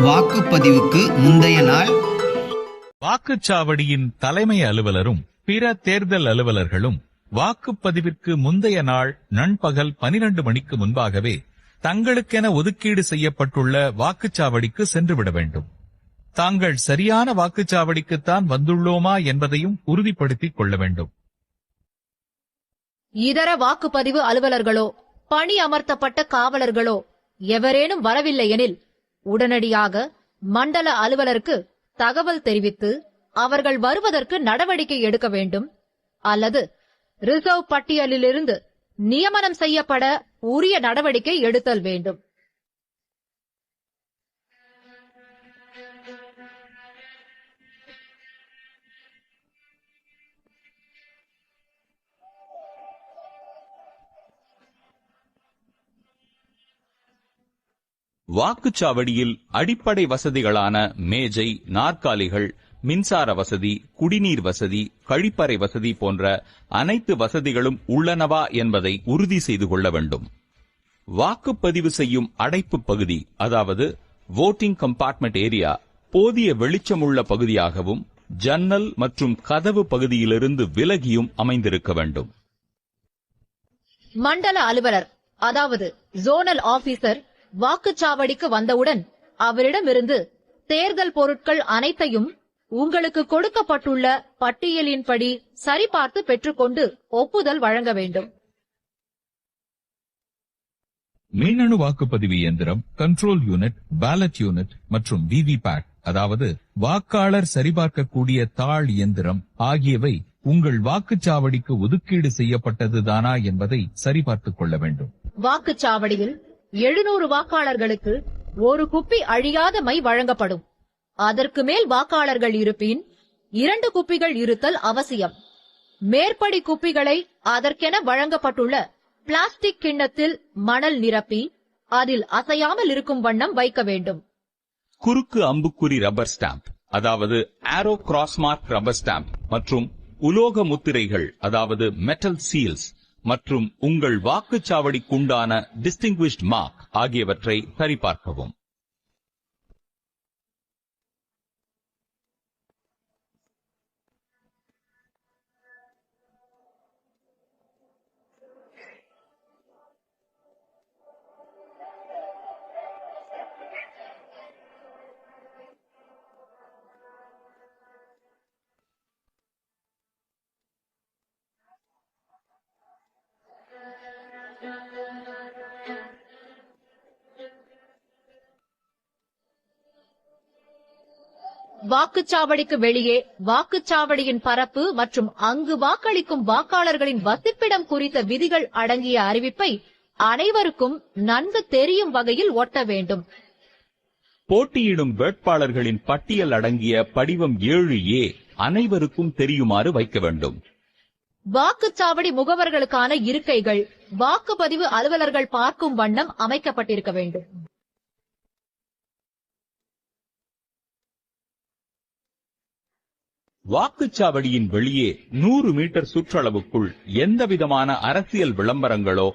வாக்குப்பதிவுக்கு முந்தைய நாள் வாக்குச்சாவடியின் தலைமை அலுவலரும் பிற தேர்தல் அலுவலர்களும் வாக்குப்பதிவிற்கு முந்தைய நாள் நண்பகல் 12 மணிக்கு முன்பாகவே தங்களுக்கென ஒதுக்கீடு செய்யப்பட்டுள்ள வாக்குச்சாவடிக்கு சென்றுவிட வேண்டும். தாங்கள் சரியான வாக்குச்சாவடிக்குத்தான் வந்துள்ளோமா என்பதையும் உறுதிப்படுத்திக் கொள்ள வேண்டும். இதர வாக்குப்பதிவு அலுவலர்களோ பணி அமர்த்தப்பட்ட காவலர்களோ எவரேனும் வரவில்லை எனில் உடனடியாக மண்டல அலுவலருக்கு தகவல் தெரிவித்து அவர்கள் வருவதற்கு நடவடிக்கை எடுக்க வேண்டும், அல்லது ரிசர்வ் பட்டியலிலிருந்து நியமனம் செய்யப்பட உரிய நடவடிக்கை எடுத்தல் வேண்டும். வாக்குச்சாவடியில் அடிப்படை வசதிகளான மேஜை, நாற்காலிகள், மின்சார வசதி, குடிநீர் வசதி, கழிப்பறை வசதி போன்ற அனைத்து வசதிகளும் உள்ளனவா என்பதை உறுதி செய்து கொள்ள வேண்டும். வாக்குப்பதிவு செய்யும் அடைப்பு பகுதி, அதாவது வோட்டிங் கம்பார்ட்மெண்ட் ஏரியா, போதிய வெளிச்சமுள்ள பகுதியாகவும் ஜன்னல் மற்றும் கதவு பகுதியிலிருந்து விலகியும் அமைந்திருக்க வேண்டும். மண்டல அலுவலர், அதாவது ஜோனல் ஆபீசர் வாக்குச்சாவடிக்கு வந்தவுடன் அவரிடமிருந்து தேர்தல் பொருட்கள் அனைத்தையும் உங்களுக்கு கொடுக்கப்பட்டுள்ள பட்டியலின்படி சரிபார்த்து பெற்றுக்கொண்டு ஒப்புதல் வழங்க வேண்டும். மின்னணு வாக்குப்பதிவு இயந்திரம், கண்ட்ரோல் யூனிட், பேலட் யூனிட் மற்றும் விவிபேட், அதாவது வாக்காளர் சரிபார்க்கக்கூடிய தாள் இயந்திரம் ஆகியவை உங்கள் வாக்குச்சாவடிக்கு ஒதுக்கீடு செய்யப்பட்டதுதானா என்பதை சரிபார்த்துக் கொள்ள வேண்டும். வாக்குச்சாவடியில் 700 வாக்காளர்களுக்கு ஒரு குப்பி அழியாத மை வழங்கப்படும். அதற்கு மேல் வாக்காளர்கள் இருப்பின் 2 குப்பிகள் இருத்தல் அவசியம். மேற்படி குப்பிகளை அதற்கென வழங்கப்பட்டுள்ள பிளாஸ்டிக் கிண்ணத்தில் மணல் நிரப்பி அதில் அசையாமல் இருக்கும் வண்ணம் வைக்க வேண்டும். குறுக்கு அம்புக்குறி ரப்பர் ஸ்டாம்ப், அதாவது ஆரோ கிராஸ் மார்க் ரப்பர் ஸ்டாம்ப் மற்றும் உலோக முத்திரைகள், அதாவது மெட்டல் சீல்ஸ் மற்றும் உங்கள் வாக்குச்சாவடிக்குண்டான டிஸ்டிங்விஷ்ட் மார்க் ஆகியவற்றை சரிபார்க்கவும். வாக்குச்சாவடிக்கு வெளியே வாக்குச்சாவடியின் பரப்பு மற்றும் அங்கு வாக்களிக்கும் வாக்காளர்களின் வசிப்பிடம் குறித்த விதிகள் அடங்கிய அறிவிப்பை அனைவருக்கும் நன்கு தெரியும் வகையில் ஒட்ட வேண்டும். போட்டியிடும் வேட்பாளர்களின் பட்டியல் அடங்கிய படிவம் 7A அனைவருக்கும் தெரியுமாறு வைக்க வேண்டும். வாக்குச்சாவடி முகவர்களுக்கான இருக்கைகள் வாக்குப்பதிவு அலுவலர்கள் பார்க்கும் வண்ணம் அமைக்கப்பட்டிருக்க வேண்டும். வாக்குச்சாவடியின் வெளியே 100 மீட்டர் சுற்றளவுக்குள் எந்தவிதமான அரசியல் விளம்பரங்களோ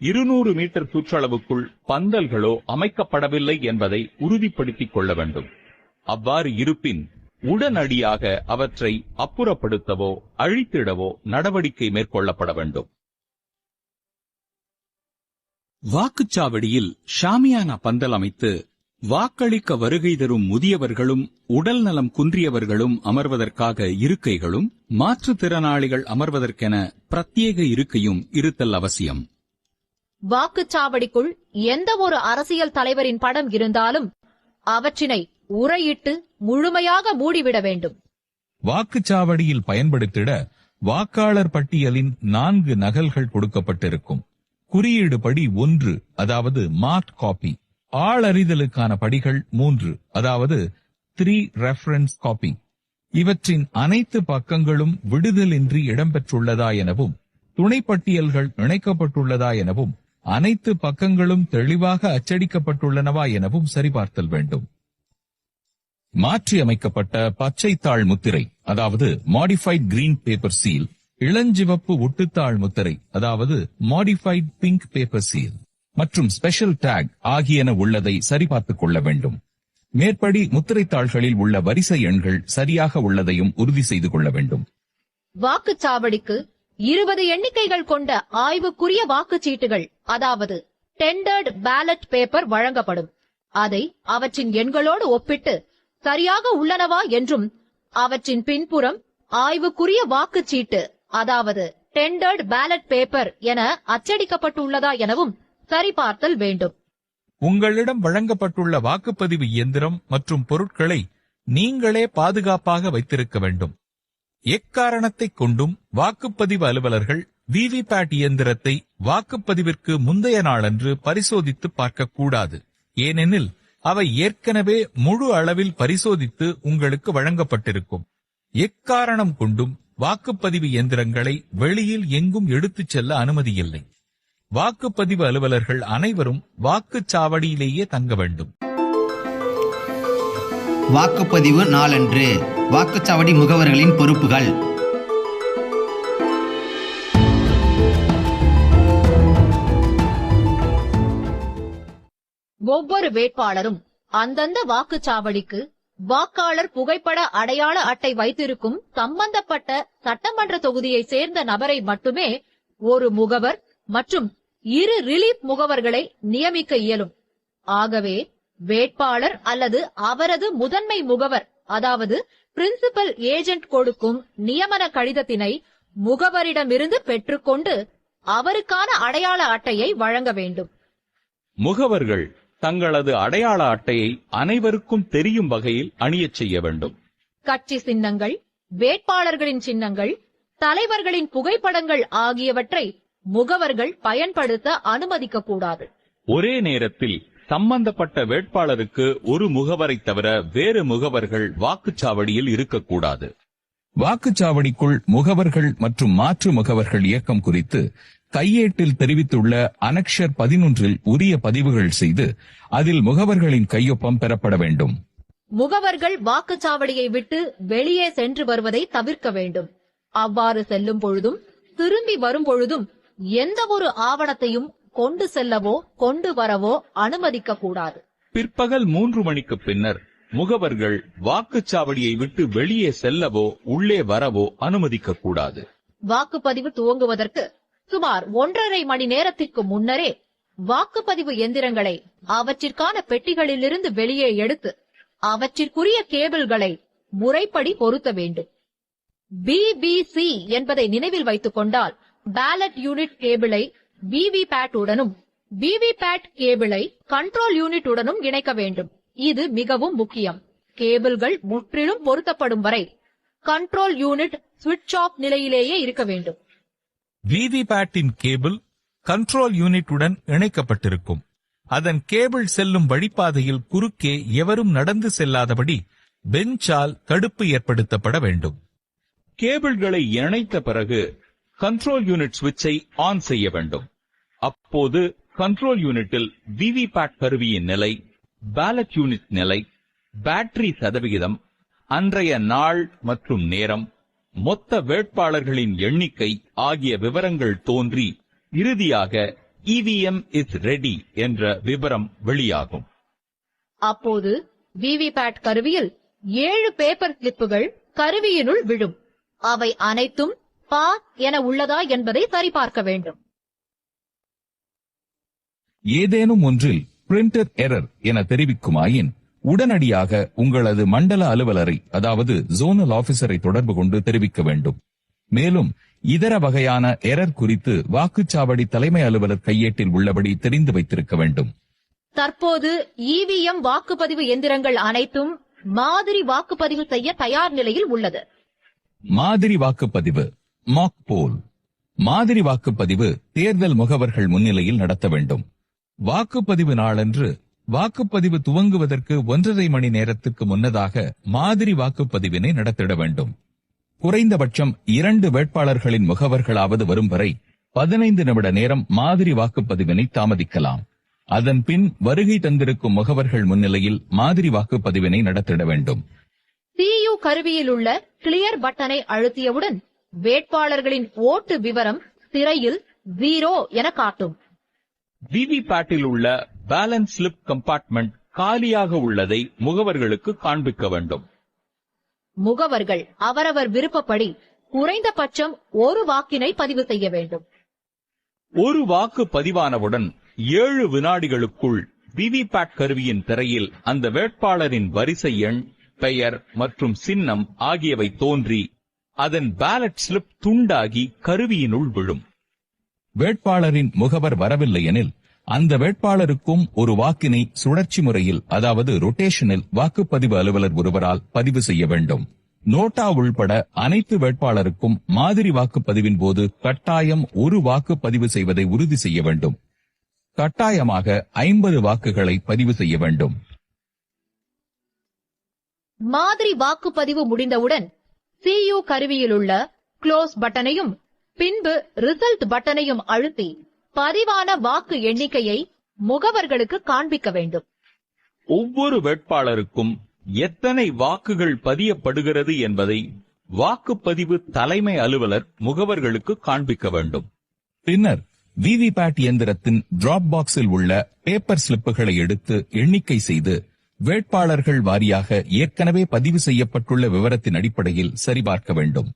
200 மீட்டர் சுற்றளவுக்குள் பந்தல்களோ அமைக்கப்படவில்லை என்பதை உறுதிப்படுத்திக் கொள்ள வேண்டும். அவ்வாறு இருப்பின் உடனடியாக அவற்றை அப்புறப்படுத்தவோ அழித்திடவோ நடவடிக்கை மேற்கொள்ளப்பட வேண்டும். வாக்குச்சாவடியில் ஷாமியானா பந்தல் அமைத்து வாக்களிக்க வருகை தரும் முதியவர்களும் உடல் நலம் குன்றியவர்களும் அமர்வதற்காக இருக்கைகளும் மாற்றுத்திறனாளிகள் அமர்வதற்கென பிரத்யேக இருக்கையும் இருத்தல் அவசியம். வாக்குச்சாவடிக்குள் எந்த ஒரு அரசியல் தலைவரின் படம் இருந்தாலும் அவற்றினை உறையிட்டு முழுமையாக மூடிவிட வேண்டும். வாக்குச்சாவடியில் பயன்படுத்திட வாக்காளர் பட்டியலின் 4 நகல்கள் கொடுக்கப்பட்டிருக்கும். குறியீடு படி 1, அதாவது மார்க் காப்பி. ஆளறிதலுக்கான படிகள் 3, அதாவது 3 ரெஃபரன்ஸ் காப்பி. இவற்றின் அனைத்து பக்கங்களும் விடுதலின்றி இடம்பெற்றுள்ளதா எனவும் துணைப்பட்டியல்கள் இணைக்கப்பட்டுள்ளதா எனவும் அனைத்து பக்கங்களும் தெளிவாக அச்சடிக்கப்பட்டுள்ளனவா எனவும் சரிபார்த்தல் வேண்டும். மாற்றியமைக்கப்பட்ட பச்சைத்தாள் முத்திரை, அதாவது மாடிஃபைட் கிரீன் பேப்பர் சீல், இளஞ்சிவப்பு ஒட்டுத்தாள் முத்திரை, அதாவது மாடிஃபைட் பிங்க் பேப்பர் சீல் மற்றும் ஸ்பெஷல் டேக் ஆகியன உள்ளதை சரிபார்த்துக் கொள்ள வேண்டும். மேற்படி முத்திரைத்தாள்களில் உள்ள வரிசை எண்கள் சரியாக உள்ளதையும் உறுதி செய்து கொள்ள வேண்டும். வாக்குச்சாவடிக்கு 20 எண்ணிக்கைகள் கொண்ட ஆய்வுக்குரிய வாக்குச்சீட்டுகள், அதாவது டெண்டர்ட் பேலட் பேப்பர் வழங்கப்படும். அதை அவற்றின் எண்களோடு ஒப்பிட்டு சரியாக உள்ளனவா என்றும், அவற்றின் பின்புறம் ஆய்வுக்குரிய வாக்குச்சீட்டு, அதாவது டெண்டர்ட் பேலட் பேப்பர் என அச்சடிக்கப்பட்டுள்ளதா எனவும் சரிபார்த்தல் வேண்டும். உங்களிடம் வழங்கப்பட்டுள்ள வாக்குப்பதிவு இயந்திரம் மற்றும் பொருட்களை நீங்களே பாதுகாப்பாக வைத்திருக்க வேண்டும். எக்காரணத்தைக் கொண்டும் வாக்குப்பதிவு அலுவலர்கள் விவிபேட் இயந்திரத்தை வாக்குப்பதிவிற்கு முந்தைய நாளன்று பரிசோதித்து பார்க்கக்கூடாது. ஏனெனில் அவை ஏற்கனவே முழு அளவில் பரிசோதித்து உங்களுக்கு வழங்கப்பட்டிருக்கும். எக்காரணம் கொண்டும் வாக்குப்பதிவு இயந்திரங்களை வெளியில் எங்கும் எடுத்துச் செல்ல அனுமதியில்லை. வாக்குப்பதிவு அலுவலர்கள் அனைவரும் வாக்குச்சாவடியிலேயே தங்க வேண்டும். வாக்குப்பதிவு நாளன்று வாக்குச்சாவடி முகவர்களின் பொறுப்புகள். ஒவ்வொரு வேட்பாளரும் அந்தந்த வாக்குச்சாவடிக்கு வாக்காளர் புகைப்பட அடையாள அட்டை வைத்திருக்கும் சம்பந்தப்பட்ட சட்டமன்ற தொகுதியை சேர்ந்த நபரை மட்டுமே ஒரு முகவர் மற்றும் 2 ரிலீஃப் முகவர்களை நியமிக்க இயலும். ஆகவே வேட்பாளர் அல்லது அவரது முதன்மை முகவர், அதாவது பிரின்சிபல் ஏஜென்ட் கொடுக்கும் நியமன கடிதத்தினை முகவரிடமிருந்து பெற்றுக்கொண்டு அவருக்கான அடையாள அட்டையை வழங்க வேண்டும். முகவர்கள் தங்களது அடையாள அட்டையை அனைவருக்கும் தெரியும் வகையில் அணியச் செய்ய வேண்டும். கட்சி சின்னங்கள், வேட்பாளர்களின் சின்னங்கள், தலைவர்களின் புகைப்படங்கள் ஆகியவற்றை முகவர்கள் பயன்படுத்த அனுமதிக்கக்கூடாது. ஒரே நேரத்தில் சம்பந்தப்பட்ட வேட்பாளருக்கு ஒரு முகவரை தவிர வேறு முகவர்கள் வாக்குச்சாவடியில் இருக்கக்கூடாது. வாக்குச்சாவடிக்குள் முகவர்கள் மற்றும் மாற்று முகவர்கள் இயக்கம் குறித்து கையேட்டில் தெரிவித்துள்ள அனக்ஷர் 11 உரிய பதிவுகள் செய்து அதில் முகவர்களின் கையொப்பம் பெறப்பட வேண்டும். முகவர்கள் வாக்குச்சாவடியை விட்டு வெளியே சென்று வருவதை தவிர்க்க வேண்டும். அவ்வாறு செல்லும் பொழுதும் திரும்பி வரும் பொழுதும் எந்த ஒரு ஆவணத்தையும் கொண்டு செல்லவோ கொண்டு வரவோ அனுமதிக்க கூடாது. பிற்பகல் 3 மணிக்கு பின்னர் முகவர்கள் வாக்குச்சாவடியை விட்டு வெளியே செல்லவோ உள்ளே வரவோ அனுமதிக்க கூடாது. வாக்குப்பதிவு துவங்குவதற்கு சுமார் 1.5 மணி நேரத்திற்கு முன்னரே வாக்குப்பதிவு எந்திரங்களை அவற்றிற்கான பெட்டிகளிலிருந்து வெளியே எடுத்து அவற்றிற்குரிய கேபிள்களை முறைப்படி பொருத்த வேண்டும். BBC என்பதை நினைவில் வைத்துக் கொண்டால் பேலட் யூனிட் கேபிளை விவிபேட் உடனும் விவிபேட் கேபிளை கண்ட்ரோல் யூனிட் உடனும் இணைக்க வேண்டும். இது மிகவும் முக்கியம். கேபிள்கள் முற்றிலும் பொருத்தப்படும் வரை கண்ட்ரோல் யூனிட் சுவிட்ச் ஆஃப் நிலையிலேயே இருக்க வேண்டும். விவிபேட்டின் கேபிள் கண்ட்ரோல் யூனிட்டுடன் இணைக்கப்பட்டிருக்கும். அதன் கேபிள் செல்லும் வழிப்பாதையில் குறுக்கே எவரும் நடந்து செல்லாதபடி பெஞ்சால் தடுப்பு ஏற்படுத்தப்பட வேண்டும். கேபிள்களை இணைத்த பிறகு கண்ட்ரோல் யூனிட் சுவிட்சை ஆன் செய்ய வேண்டும். அப்போது கண்ட்ரோல் யூனிட்டில் விவிபேட் கருவியின் நிலை, பேலட் யூனிட் நிலை, பேட்டரி சதவிகிதம், அன்றைய நாள் மற்றும் நேரம், மொத்த வேட்பாளர்களின் எண்ணிக்கை ஆகிய விவரங்கள் தோன்றி இறுதியாக EVM இஸ் ரெடி என்ற விவரம் வெளியாகும். அப்போது விவிபேட் கருவியில் 7 பேப்பர் கிளிப்புகள் கருவியினுள் விழும். அவை அனைத்தும் பாஸ் என உள்ளதா என்பதை சரிபார்க்க வேண்டும். ஏதேனும் ஒன்றில் பிரிண்டர் எரர் என தெரிவிக்குமாயின் உடனடியாக உங்களது மண்டல அலுவலரை, அதாவது ஜோனல் ஆபீசரை தொடர்பு கொண்டு தெரிவிக்க வேண்டும். மேலும் இதர வகையான எரர் குறித்து வாக்குச்சாவடி தலைமை அலுவலர் கையேட்டில் உள்ளபடி தெரிந்து வைத்திருக்க வேண்டும். தற்போது EVM வாக்குப்பதிவு எந்திரங்கள் அனைத்தும் மாதிரி வாக்குப்பதிவு செய்ய தயார் நிலையில் உள்ளது. மாதிரி வாக்குப்பதிவு மாக் போல். மாதிரி வாக்குப்பதிவு தேர்தல் முகவர்கள் முன்னிலையில் நடத்த வேண்டும். வாக்குப்பதிவு நாளன்று வாக்குப்பதிவு துவங்குவதற்கு 1.5 மணி நேரத்துக்கு முன்னதாக மாதிரி வாக்குப்பதிவினை நடத்திட வேண்டும். குறைந்தபட்சம் 2 வேட்பாளர்களின் முகவர்களாவது வரும் வரை 15 நிமிட நேரம் மாதிரி வாக்குப்பதிவினை தாமதிக்கலாம். அதன் பின் வருகை தந்திருக்கும் முகவர்கள் முன்னிலையில் மாதிரி வாக்குப்பதிவினை நடத்திட வேண்டும். CU கருவியில் உள்ள கிளியர் பட்டனை அழுத்தியவுடன் வேட்பாளர்களின் ஓட்டு விவரம் திரையில் 0 என காட்டும். விவிபேட்டில் உள்ள பேலன்ஸ் ஸ்லிப் கம்பார்ட்மெண்ட் காலியாக உள்ளதை முகவர்களுக்கு காண்பிக்க வேண்டும். முகவர்கள் அவரவர் விருப்பப்படி குறைந்தபட்சம் ஒரு வாக்கினை பதிவு செய்ய வேண்டும். ஒரு வாக்கு பதிவானவுடன் 7 வினாடிகளுக்குள் விவிபேட் கருவியின் திரையில் அந்த வேட்பாளரின் வரிசை எண், பெயர் மற்றும் சின்னம் ஆகியவை தோன்றி அதன் பேலட் ஸ்லிப் துண்டாகி கருவியினுள் விழும். வேட்பாளரின் முகவர் வரவில்லை எனில் அந்த வேட்பாளருக்கும் ஒரு வாக்கினை சுழற்சி முறையில், அதாவது ரொட்டேஷனில் வாக்குப்பதிவு அலுவலர் ஒருவரால் பதிவு செய்ய வேண்டும். நோட்டா உள்பட அனைத்து வேட்பாளருக்கும் மாதிரி வாக்குப்பதிவின் போது கட்டாயம் ஒரு வாக்கு பதிவு செய்வதை உறுதி செய்ய வேண்டும். கட்டாயமாக 50 வாக்குகளை பதிவு செய்ய வேண்டும். மாதிரி வாக்குப்பதிவு முடிந்தவுடன் CU கருவியிலுள்ள க்ளோஸ் பட்டனையும் பின்பு ரிசல்ட் பட்டனையும் அழுத்தி பதிவான வாக்கு எண்ணிக்கையை முகவர்களுக்கு காண்பிக்க வேண்டும். ஒவ்வொரு வேட்பாளருக்கும் எத்தனை வாக்குகள் பதியப்படுகிறது என்பதை வாக்குப்பதிவு தலைமை அலுவலர் முகவர்களுக்கு காண்பிக்க வேண்டும். பின்னர் விவிபேட் இயந்திரத்தின் டிராப் பாக்ஸில் உள்ள பேப்பர் ஸ்லிப்புகளை எடுத்து எண்ணிக்கை செய்து வேட்பாளர்கள் வாரியாக ஏற்கனவே பதிவு செய்யப்பட்டுள்ள விவரத்தின் அடிப்படையில் சரிபார்க்க வேண்டும்.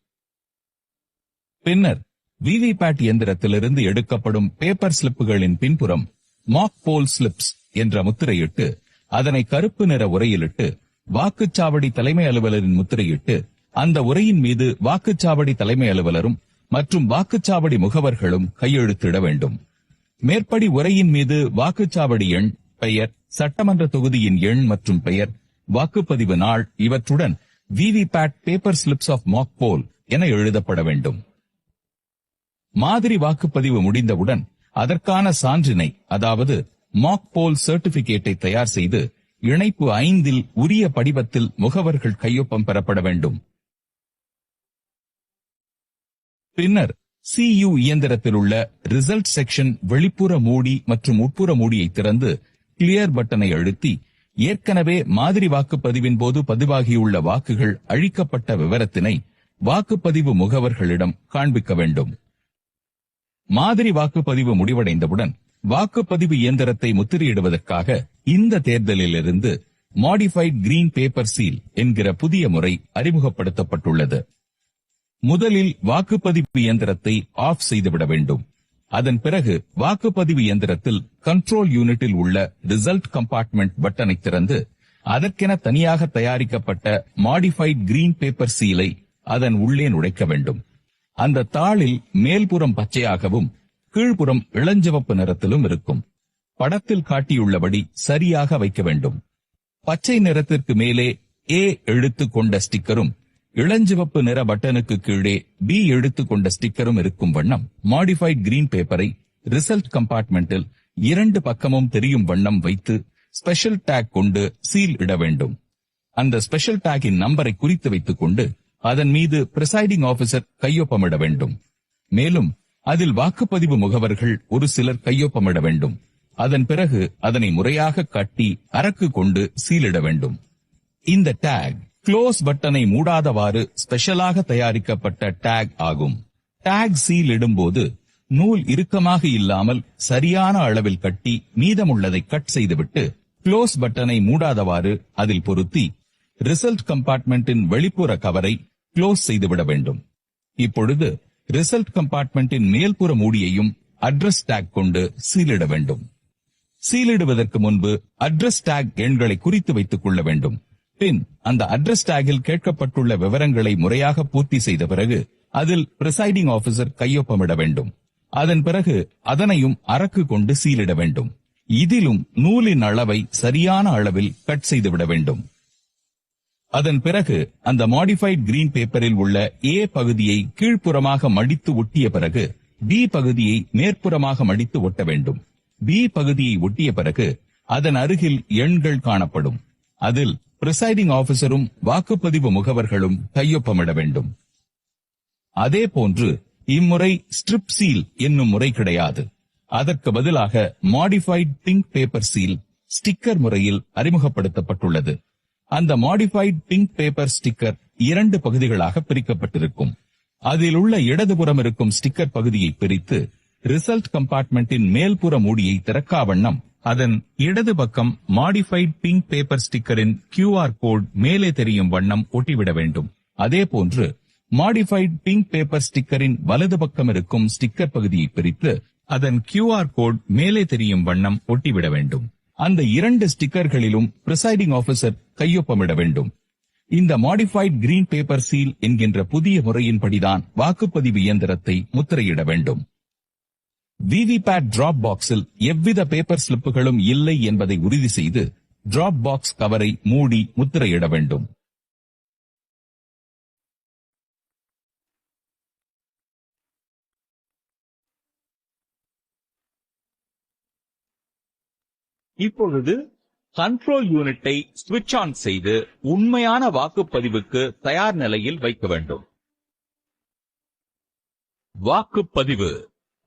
பின்னர் விவிபேட் இயந்திரத்திலிருந்து எடுக்கப்படும் பேப்பர் ஸ்லிப்புகளின் பின்புறம் மாக் போல் ஸ்லிப்ஸ் என்ற முத்திரையிட்டு அதனை கருப்பு நிற உரையிலிட்டு வாக்குச்சாவடி தலைமை அலுவலரின் முத்திரையிட்டு அந்த உரையின் மீது வாக்குச்சாவடி தலைமை அலுவலரும் மற்றும் வாக்குச்சாவடி முகவர்களும் கையெழுத்திட வேண்டும். மேற்படி உரையின் மீது வாக்குச்சாவடி எண், பெயர், சட்டமன்ற தொகுதியின் எண் மற்றும் பெயர், வாக்குப்பதிவு நாள் இவற்றுடன் VVPAT paper slips of mock poll என எழுதப்பட வேண்டும். மாதிரி வாக்குப்பதிவு முடிந்தவுடன் அதற்கான சான்றினை, அதாவது மாக் போல் சர்டிபிகேட்டை தயார் செய்து இணைப்பு 5 உரிய படிவத்தில் முகவர்கள் கையொப்பம் பெறப்பட வேண்டும். பின்னர் CU இயந்திரத்தில் உள்ள ரிசல்ட் செக்ஷன் வெளிப்புற மூடி மற்றும் உட்புற மூடியை திறந்து கிளியர் பட்டனை அழுத்தி ஏற்கனவே மாதிரி வாக்குப்பதிவின் போது பதிவாகியுள்ள வாக்குகள் அழிக்கப்பட்ட விவரத்தினை வாக்குப்பதிவு முகவர்களிடம் காண்பிக்க வேண்டும். மாதிரி வாக்குப்பதிவு முடிவடைந்தவுடன் வாக்குப்பதிவு இயந்திரத்தை முத்திரையிடுவதற்காக இந்த தேர்தலிலிருந்து மாடிஃபைட் கிரீன் பேப்பர் சீல் என்கிற புதிய முறை அறிமுகப்படுத்தப்பட்டுள்ளது. முதலில் வாக்குப்பதிவு இயந்திரத்தை ஆஃப் செய்துவிட வேண்டும். அதன் பிறகு வாக்குப்பதிவு இயந்திரத்தில் கண்ட்ரோல் யூனிட்டில் உள்ள ரிசல்ட் கம்பார்ட்மெண்ட் பட்டனை திறந்து அதற்கென தனியாக தயாரிக்கப்பட்ட மாடிஃபைட் கிரீன் பேப்பர் சீலை அதன் உள்ளே நுழைக்க வேண்டும். அந்த தாளில் மேல்புறம் பச்சையாகவும் கீழ்ப்புறம் இளஞ்சிவப்பு நிறத்திலும் இருக்கும். படத்தில் காட்டியுள்ளபடி சரியாக வைக்க வேண்டும். பச்சை நிறத்திற்கு மேலே A எழுத்து கொண்ட ஸ்டிக்கரும் இளஞ்சிவப்பு நிற பட்டனுக்கு கீழே B எழுத்து கொண்ட ஸ்டிக்கரும் இருக்கும் வண்ணம் மாடிஃபைட் கிரீன் பேப்பரை ரிசல்ட் கம்பார்ட்மெண்டில் 2 பக்கமும் தெரியும் வண்ணம் வைத்து ஸ்பெஷல் டேக் கொண்டு சீல் இட வேண்டும். அந்த ஸ்பெஷல் டேக்கின் நம்பரை குறித்து வைத்துக் கொண்டு அதன் மீது பிரிசைடிங் ஆபீசர் கையொப்பமிட வேண்டும். மேலும் அதில் வாக்குப்பதிவு முகவர்கள் ஒரு சிலர் கையொப்பமிட வேண்டும். அதன் பிறகு அதனை முறையாக கட்டி அரக்கு கொண்டு சீலிட வேண்டும். இந்த டேக் க்ளோஸ் பட்டனை மூடாதவாறு ஸ்பெஷலாக தயாரிக்கப்பட்ட டேக் ஆகும். டேக் சீல் இடும்போது நூல் இறுக்கமாக இல்லாமல் சரியான அளவில் கட்டி மீதமுள்ளதை கட் செய்துவிட்டு க்ளோஸ் பட்டனை மூடாதவாறு அதில் பொருத்தி ரிசல்ட் கம்பார்ட்மெண்டின் வெளிப்புற கவரை க்ளோஸ் செய்துவிட வேண்டும். இப்பொழுது ரிசல்ட் கம்பார்ட்மெண்டின் மேல்புற மூடியையும் அட்ரஸ் டேக் கொண்டு சீலிட வேண்டும். சீலிடுவதற்கு முன்பு அட்ரஸ் டேக் எண்களை குறித்து வைத்துக் கொள்ள வேண்டும். பின் அந்த அட்ரஸ் டேகில் கேட்கப்பட்டுள்ள விவரங்களை முறையாக பூர்த்தி செய்த பிறகு அதில் பிரிசைடிங் ஆபீசர் கையொப்பமிட வேண்டும். அதன் பிறகு அதனையும் அரக்கு கொண்டு சீலிட வேண்டும். இதிலும் நூலின் அளவை சரியான அளவில் கட் செய்துவிட வேண்டும். அதன் பிறகு அந்த மாடிஃபைட் கிரீன் பேப்பரில் உள்ள A பகுதியை கீழ்ப்புறமாக மடித்து ஒட்டிய பிறகு B பகுதியை மேற்புறமாக மடித்து ஒட்ட வேண்டும். B பகுதியை ஒட்டிய பிறகு அதன் அருகில் எண்கள் காணப்படும். அதில் பிரிசைடிங் ஆபீசரும் வாக்குப்பதிவு முகவர்களும் கையொப்பமிட வேண்டும். அதே போன்று இம்முறை ஸ்ட்ரிப் சீல் என்னும் முறை கிடையாது. அதற்கு பதிலாக modified pink paper seal sticker முறையில் அறிமுகப்படுத்தப்பட்டுள்ளது. அந்த மாடிஃபைட் பிங்க் பேப்பர் ஸ்டிக்கர் 2 பகுதிகளாக பிரிக்கப்பட்டிருக்கும். அதில் உள்ள இடதுபுறம் இருக்கும் ஸ்டிக்கர் பகுதியை பிரித்து ரிசல்ட் கம்பார்ட்மெண்டின் மேல்புற மூடியை திறக்காவண்ணம் அதன் இடது பக்கம் மாடிஃபைட் பிங்க் பேப்பர் ஸ்டிக்கரின் QR கோட் மேலே தெரியும் வண்ணம் ஒட்டிவிட வேண்டும். அதேபோன்று மாடிஃபைட் பிங்க் பேப்பர் ஸ்டிக்கரின் வலது பக்கம் இருக்கும் ஸ்டிக்கர் பகுதியை பிரித்து அதன் QR கோட் மேலே தெரியும் வண்ணம் ஒட்டிவிட வேண்டும். அந்த 2 ஸ்டிக்கர்களிலும் பிரிசைடிங் ஆபீசர் கையொப்பமிட வேண்டும். இந்த மாடிஃபைட் கிரீன் பேப்பர் சீல் என்கின்ற புதிய முறையின்படிதான் வாக்குப்பதிவு இயந்திரத்தை முத்திரையிட வேண்டும். VVPAT டிராப் பாக்ஸில் எவ்வித பேப்பர் ஸ்லிப்புகளும் இல்லை என்பதை உறுதி செய்து டிராப் பாக்ஸ் கவரை மூடி முத்திரையிட வேண்டும். இப்பொழுது கண்ட்ரோல் யூனிட்டை ஸ்விட்ச் ஆன் செய்து உண்மையான வாக்குப்பதிவுக்கு தயார் நிலையில் வைக்க வேண்டும். வாக்குப்பதிவு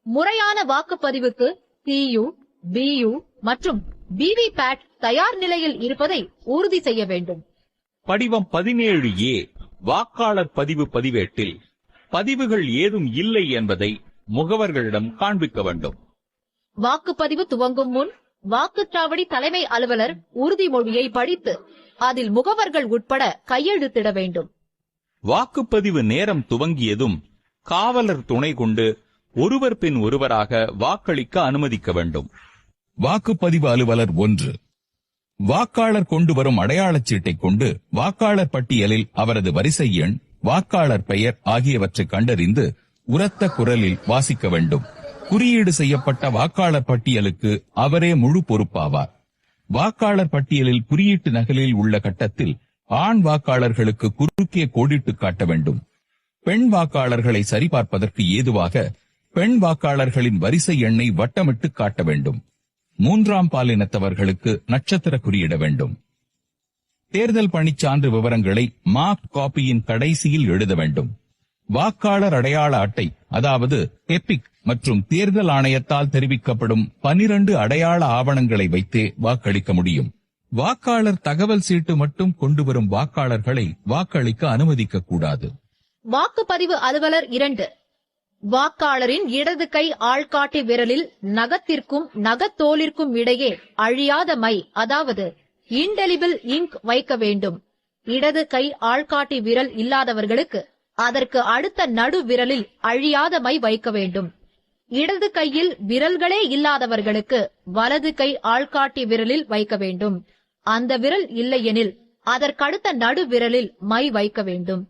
முறையான வாக்குப்பதிவுக்கு TU, BU மற்றும் VVPAT தயார் நிலையில் இருப்பதை உறுதி செய்ய வேண்டும். படிவம் 17A வாக்காளர் பதிவு பதிவேட்டில் பதிவுகள் ஏதும் இல்லை என்பதை முகவர்களிடம் காண்பிக்க வேண்டும். வாக்குப்பதிவு துவங்கும் முன் வாக்குச்சாவடி தலைமை அலுவலர் உறுதிமொழியை படித்து அதில் முகவர்கள் உட்பட கையெழுத்திட வேண்டும். வாக்குப்பதிவு நேரம் துவங்கியதும் காவலர் துணை கொண்டு ஒருவர் பின் ஒருவராக வாக்களிக்க அனுமதிக்க வேண்டும். வாக்குப்பதிவு அலுவலர் 1 வாக்காளர் கொண்டு வரும் அடையாளச் சீட்டை கொண்டு வாக்காளர் பட்டியலில் அவரது வரிசை எண், வாக்காளர் பெயர் ஆகியவற்றை கண்டறிந்து உரத்த குரலில் வாசிக்க வேண்டும். குறியீடு செய்யப்பட்ட வாக்காளர் பட்டியலுக்கு அவரே முழு பொறுப்பாவார். வாக்காளர் பட்டியலில் குறியீட்டு நகலில் உள்ள கட்டத்தில் ஆண் வாக்காளர்களுக்கு குறுக்கே கோடிட்டு காட்ட வேண்டும். பெண் வாக்காளர்களை சரிபார்ப்பதற்கு ஏதுவாக பெண் வாக்காளர்களின் வரிசை எண்ணை வட்டமிட்டு காட்ட வேண்டும். 3ஆம் பாலினத்தவர்களுக்கு நட்சத்திர குறியிட வேண்டும். தேர்தல் பணிச்சான்று விவரங்களை மார்க் காப்பியின் கடைசியில் எழுத வேண்டும். வாக்காளர் அடையாள அட்டை அதாவது எபிக் மற்றும் தேர்தல் ஆணையத்தால் தெரிவிக்கப்படும் 12 அடையாள ஆவணங்களை வைத்தே வாக்களிக்க முடியும். வாக்காளர் தகவல் சீட்டு மட்டும் கொண்டு வரும் வாக்காளர்களை வாக்களிக்க அனுமதிக்க கூடாது. வாக்குப்பதிவு அலுவலர் 2 வாக்காளரின் இடது கை ஆள்காட்டி விரலில் நகத்திற்கும் நகத்தோலிற்கும் இடையே அழியாத மை அதாவது இன்டெலிபிள் இங்க் வைக்க வேண்டும். இடது கை ஆள்காட்டி விரல் இல்லாதவர்களுக்கு அதற்கு அடுத்த நடு விரலில் அழியாத மை வைக்க வேண்டும். இடது கையில் விரல்களே இல்லாதவர்களுக்கு வலது கை ஆள்காட்டி விரலில் வைக்க வேண்டும். அந்த விரல் இல்லையெனில் அதற்கடுத்த நடு விரலில் மை வைக்க வேண்டும்.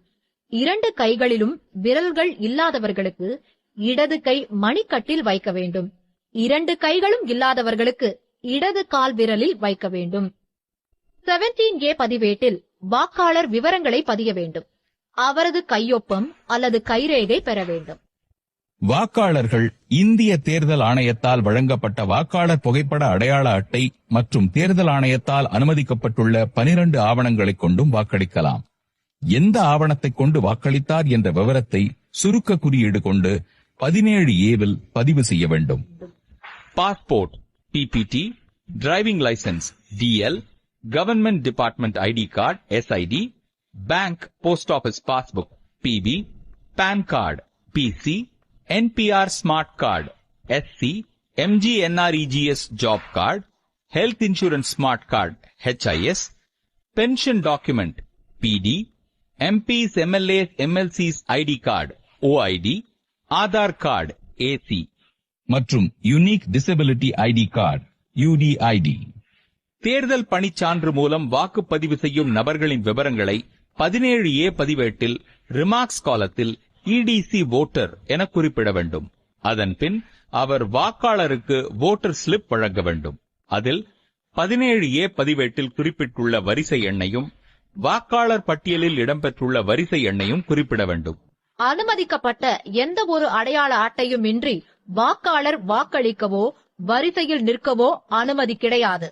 2 கைகளிலும் விரல்கள் இல்லாதவர்களுக்கு இடது கை மணிக்கட்டில் வைக்க வேண்டும். 2 கைகளும் இல்லாதவர்களுக்கு இடது கால் விரலில் வைக்க வேண்டும். 17A பதிவேட்டில் வாக்காளர் விவரங்களை பதிய வேண்டும். அவரது கையொப்பம் அல்லது கைரேகை பெற வேண்டும். வாக்காளர்கள் இந்திய தேர்தல் ஆணையத்தால் வழங்கப்பட்ட வாக்காளர் புகைப்பட அடையாள அட்டை மற்றும் தேர்தல் ஆணையத்தால் அனுமதிக்கப்பட்டுள்ள 12 ஆவணங்களைக் கொண்டும் வாக்களிக்கலாம். எந்த ஆவணத்தைக் கொண்டு வாக்களித்தார் என்ற விவரத்தை சுருக்க குறியீடு கொண்டு 17Aவில் பதிவு செய்ய வேண்டும். Passport PPT, driving licence DL, government department ID card SID, bank post office passbook PB, PAN card PC, NPR smart card SC, MGNREGS job card, health insurance smart card HIS, pension document PD, MPs, MLAs, MLCs ID கார்டு OID, Aadhaar card AC மற்றும் unique disability ID card UDID. தேர்தல் பணிச்சான்று மூலம் வாக்குப்பதிவு செய்யும் நபர்களின் விவரங்களை 17A பதிவேட்டில் remarks காலத்தில் EDC வோட்டர் என குறிப்பிட வேண்டும். அதன் பின் அவர் வாக்காளருக்கு வோட்டர் ஸ்லிப் வழங்க வேண்டும். அதில் 17A பதிவேட்டில் குறிப்பிட்டுள்ள வரிசை எண்ணையும் வாக்காளர் பட்டியலில் இடம்பெற்றுள்ள வரிசை எண்ணையும் குறிப்பிட வேண்டும். அனுமதிக்கப்பட்ட எந்த ஒரு அடையாள அட்டையும் இன்றி வாக்காளர் வாக்களிக்கவோ வரிசையில் நிற்கவோ அனுமதி கிடையாது.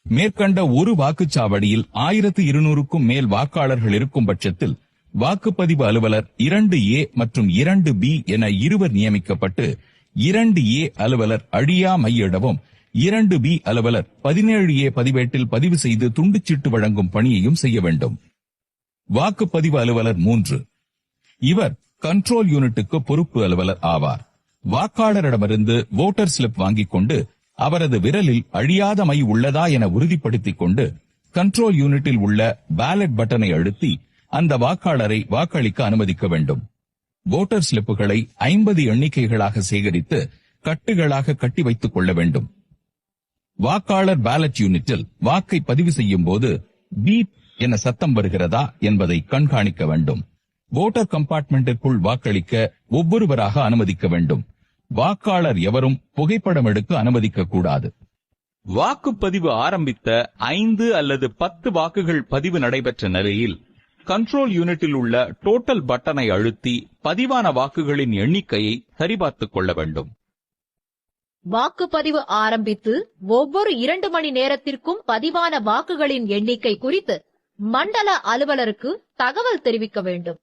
மேற்கண்ட ஒரு வாக்குச்சாவடியில் 1200க்கும் மேல் வாக்காளர்கள் இருக்கும் பட்சத்தில் வாக்குப்பதிவு அலுவலர் 2A மற்றும் 2B என இருவர் நியமிக்கப்பட்டு 2A அலுவலர் அழியா மையிடவும் 2B அலுவலர் 17A பதிவேட்டில் பதிவு செய்து துண்டுச்சீட்டு வழங்கும் பணியையும் செய்ய வேண்டும். வாக்குப்பதிவு அலுவலர் 3 இவர் கண்ட்ரோல் யூனிட்டுக்கு பொறுப்பு அலுவலர் ஆவார். வாக்காளரிடமிருந்து வோட்டர் ஸ்லிப் வாங்கிக் கொண்டு அவரது விரலில் அழியாத மை உள்ளதா என உறுதிப்படுத்திக் கொண்டு கண்ட்ரோல் யூனிட்டில் உள்ள பேலட் பட்டனை அழுத்தி அந்த வாக்காளரை வாக்களிக்க அனுமதிக்க வேண்டும். வோட்டர் ஸ்லிப்புகளை 50 எண்ணிக்கைகளாக சேகரித்து கட்டுகளாக கட்டி வைத்துக் கொள்ள வேண்டும். வாக்காளர் பேலட் யூனிட்டில் வாக்கை பதிவு செய்யும் போது பீப் என சத்தம் வருகிறதா என்பதை கண்காணிக்க வேண்டும். வோட்டர் கம்பார்ட்மெண்டிற்குள் வாக்களிக்க ஒவ்வொருவராக அனுமதிக்க வேண்டும். வாக்காளர் எவரும் புகைப்படம் எடுக்க அனுமதிக்க கூடாது. வாக்குப்பதிவு ஆரம்பித்த 5 அல்லது 10 வாக்குகள் பதிவு நடைபெற்ற நிலையில் கண்ட்ரோல் யூனிட்டில் உள்ள டோட்டல் பட்டனை அழுத்தி பதிவான வாக்குகளின் எண்ணிக்கையை சரிபார்த்துக் கொள்ள வேண்டும். வாக்குப்பதிவு ஆரம்பித்து ஒவ்வொரு 2 மணி நேரத்திற்கும் பதிவான வாக்குகளின் எண்ணிக்கை குறித்து மண்டல அலுவலருக்கு தகவல் தெரிவிக்க வேண்டும்.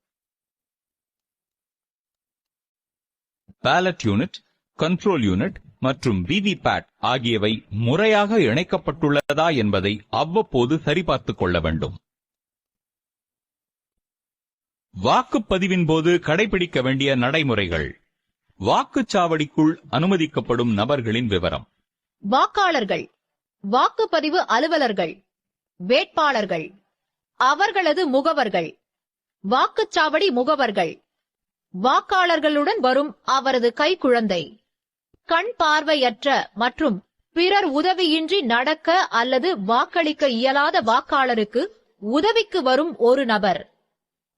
பேலட் யூனிட், கண்ட்ரோல் யூனிட் மற்றும் விவிபேட் ஆகியவை முறையாக இணைக்கப்பட்டுள்ளதா என்பதை அவ்வப்போது சரிபார்த்துக் கொள்ள வேண்டும். வாக்குப்பதிவின் போது கடைபிடிக்க வேண்டிய நடைமுறைகள். வாக்குச்சாவடிக்குள் அனுமதிக்கப்படும் நபர்களின் விவரம். வாக்காளர்கள், வாக்குப்பதிவு அலுவலர்கள், வேட்பாளர்கள், அவர்களது முகவர்கள், வாக்குச்சாவடி முகவர்கள், வாக்காளர்களுடன் வரும் அவரது கைக்குழந்தை, கண் பார்வையற்ற மற்றும் பிறர் உதவியின்றி நடக்க அல்லது வாக்களிக்க இயலாத வாக்காளருக்கு உதவிக்கு வரும் ஒரு நபர்,